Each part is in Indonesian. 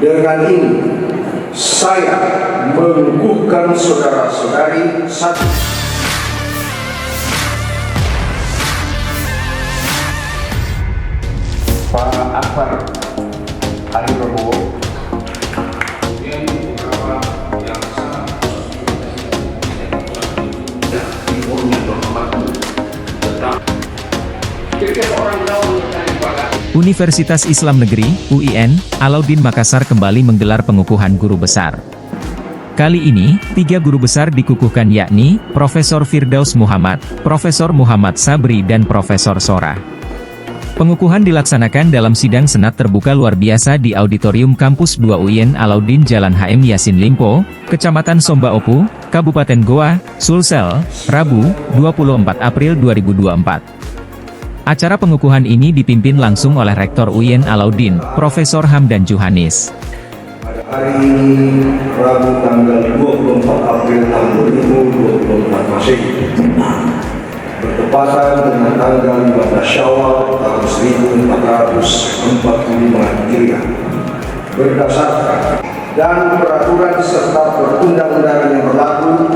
Dengan ini, saya mengukuhkan saudara-saudari satu. Pak Akbar Ali Prabowo. Kemudian beberapa yang sangat Universitas Islam Negeri, UIN, Alauddin Makassar kembali menggelar pengukuhan guru besar. Kali ini, 3 guru besar dikukuhkan yakni, Profesor Firdaus Muhammad, Profesor Muhammad Sabri dan Profesor Sora. Pengukuhan dilaksanakan dalam sidang senat terbuka luar biasa di Auditorium Kampus 2 UIN Alauddin Jalan HM Yasin Limpo, Kecamatan Somba Opu, Kabupaten Goa, Sulsel, Rabu, 24 April 2024. Acara pengukuhan ini dipimpin langsung oleh Rektor UIN Alauddin, Profesor Hamdan Juhanis. Pada hari ini, Rabu tanggal 24 April tahun 2024 Masehi, bertepatan dengan tanggal 15 Syawal tahun 1445 Hijriah, berdasarkan dan peraturan serta perundang-undangan yang berlaku.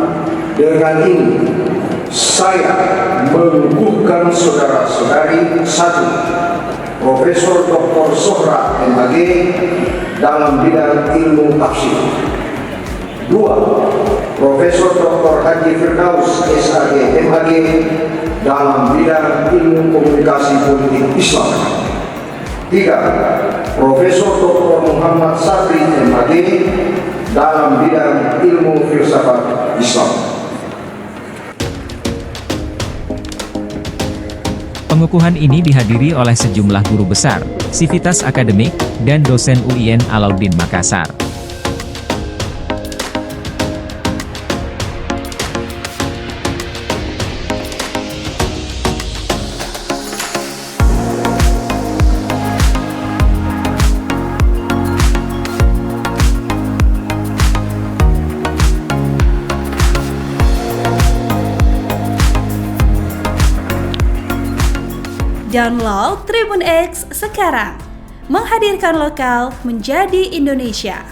Dengan ini, saya mengukuhkan saudara-saudari satu, Profesor Dr. Sohra MAG dalam bidang ilmu tafsir. 2. Profesor Dr. Haji Firdaus SAG MAG dalam bidang ilmu komunikasi politik Islam. 3. Profesor Dr. Muhammad Sabri MAG dalam bidang ilmu filsafat Islam. Pengukuhan ini dihadiri oleh sejumlah guru besar, sivitas akademik, dan dosen UIN Alauddin Makassar. Download Tribun X sekarang, menghadirkan lokal menjadi Indonesia.